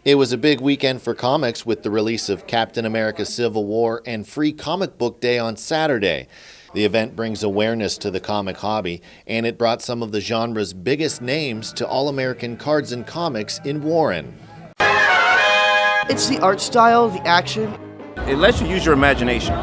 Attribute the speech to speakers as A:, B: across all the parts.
A: It was a big weekend for comics with the release of Captain America Civil War and Free Comic Book Day on Saturday. The event brings awareness to the comic hobby, and it brought some of the genre's biggest names to All-American Cards and Comics in Warren.
B: It's the art style, the action.
C: It lets you use your imagination.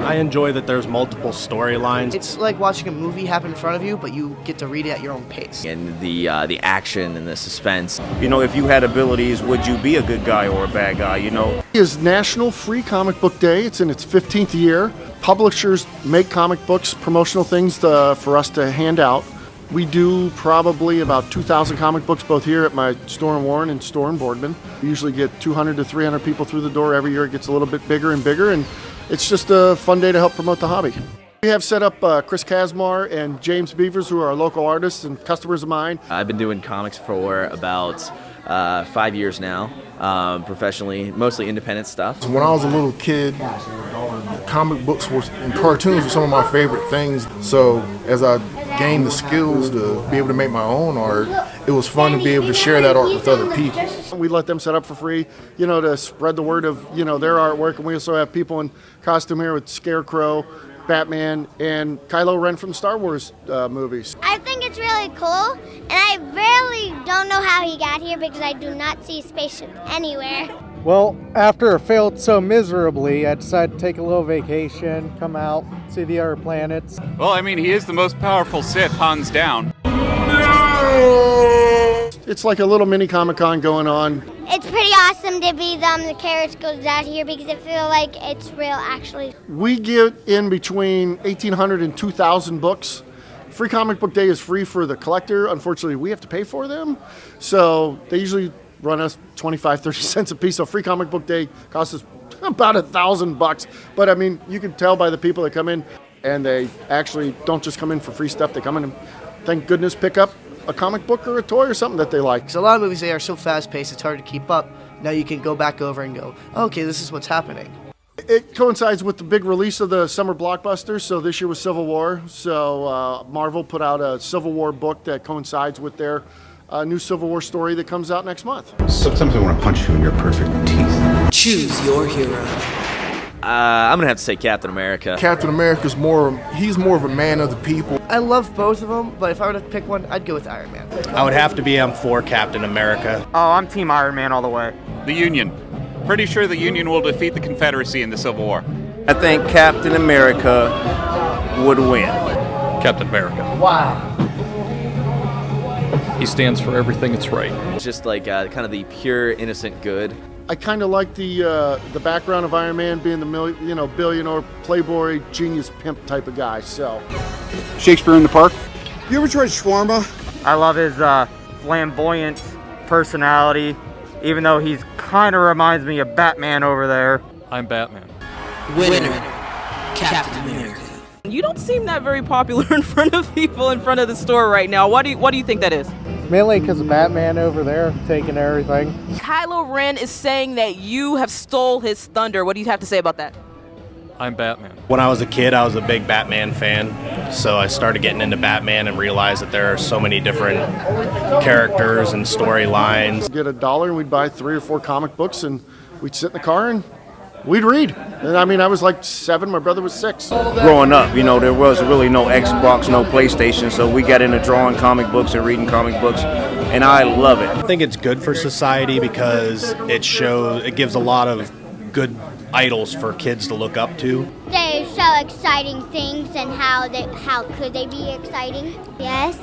D: I enjoy that there's multiple storylines.
B: It's like watching a movie happen in front of you, but you get to read it at your own pace.
E: And the action and the suspense.
C: You know, if you had abilities, would you be a good guy or a bad guy, you know?
F: It is National Free Comic Book Day. It's in its 15th year. Publishers make comic books, promotional things for us to hand out. We do probably about 2,000 comic books both here at my store in Warren and store in Boardman. We usually get 200 to 300 people through the door every year. It gets a little bit bigger and bigger, and it's just a fun day to help promote the hobby. We have set up Chris Casmar and James Beavers, who are our local artists and customers of mine.
E: I've been doing comics for about 5 years now, professionally, mostly independent stuff.
G: When I was a little kid, comic books and cartoons were some of my favorite things. So as I gained the skills to be able to make my own art, it was fun to be able to share that art with other people.
F: We let them set up for free, to spread the word of, their artwork. And we also have people in costume here with Scarecrow, Batman, and Kylo Ren from Star Wars movies.
H: I think it's really cool, and I really don't know how he got here because I do not see a spaceship anywhere.
I: Well, after it failed so miserably, I decided to take a little vacation, come out, see the other planets.
J: Well, I mean, he is the most powerful Sith, hands down.
F: It's like a little mini Comic-Con going on.
H: It's pretty awesome to be the carriage goes out here because I feel like it's real, actually.
F: We get in between 1,800 and 2,000 books. Free Comic Book Day is free for the collector. Unfortunately, we have to pay for them. So they usually run us 25, 30 cents a piece. So Free Comic Book Day costs us about $1,000. But I mean, you can tell by the people that come in, and they actually don't just come in for free stuff. They come in and, thank goodness, pick up a comic book or a toy or something that they like.
B: So a lot of movies, they are so fast-paced, it's hard to keep up. Now you can go back over and go, okay, this is what's happening.
F: It coincides with the big release of the summer blockbusters. So this year was Civil War. So Marvel put out a Civil War book that coincides with their new Civil War story that comes out next month.
K: Sometimes I want to punch you in your perfect teeth.
B: Choose your hero.
E: I'm going to have to say Captain America.
G: Captain America's he's more of a man of the people.
B: I love both of them, but if I were to pick one, I'd go with Iron Man.
D: I would have to be for Captain America.
L: Oh, I'm Team Iron Man all the way.
J: The Union. Pretty sure the Union will defeat the Confederacy in the Civil War.
C: I think Captain America would win.
M: Captain America.
B: Why?
M: He stands for everything that's right.
E: It's just like kind of the pure, innocent good.
F: I kind of like the background of Iron Man being the billionaire, playboy, genius, pimp type of guy. So,
L: Shakespeare in the Park.
N: You ever tried shawarma?
L: I love his flamboyant personality, even though he's kind of reminds me of Batman over there.
M: I'm Batman.
B: Winner, Captain America.
O: You don't seem that very popular in front of people in front of the store right now. What do you think that is?
I: Mainly because of Batman over there taking everything.
O: Kylo Ren is saying that you have stole his thunder. What do you have to say about that?
M: I'm Batman.
D: When I was a kid, I was a big Batman fan, so I started getting into Batman and realized that there are so many different characters and storylines.
F: Get $1 and we'd buy 3 or 4 comic books, and we'd sit in the car and we'd read. And I mean, I was like 7, my brother was 6.
C: Growing up, there was really no Xbox, no PlayStation, so we got into drawing comic books and reading comic books, and I love it.
D: I think it's good for society because it gives a lot of good idols for kids to look up to.
H: They show exciting things and how could they be exciting? Yes.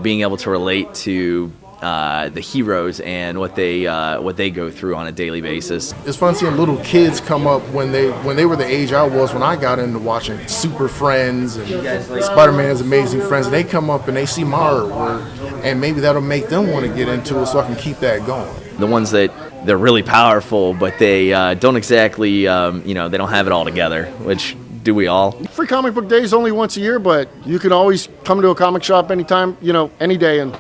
E: Being able to relate to the heroes and what they go through on a daily basis.
G: It's fun seeing little kids come up when they were the age I was when I got into watching Super Friends and Spider-Man's Amazing Friends, and they come up and they see my artwork, and maybe that'll make them want to get into it so I can keep that going.
E: The ones that they're really powerful, but they don't exactly, they don't have it all together, which do we all?
F: Free Comic Book Day is only once a year, but you can always come to a comic shop anytime, any day, and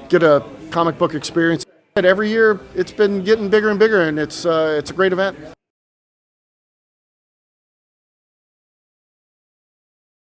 F: get a comic book experience. Every year, it's been getting bigger and bigger, and it's a great event.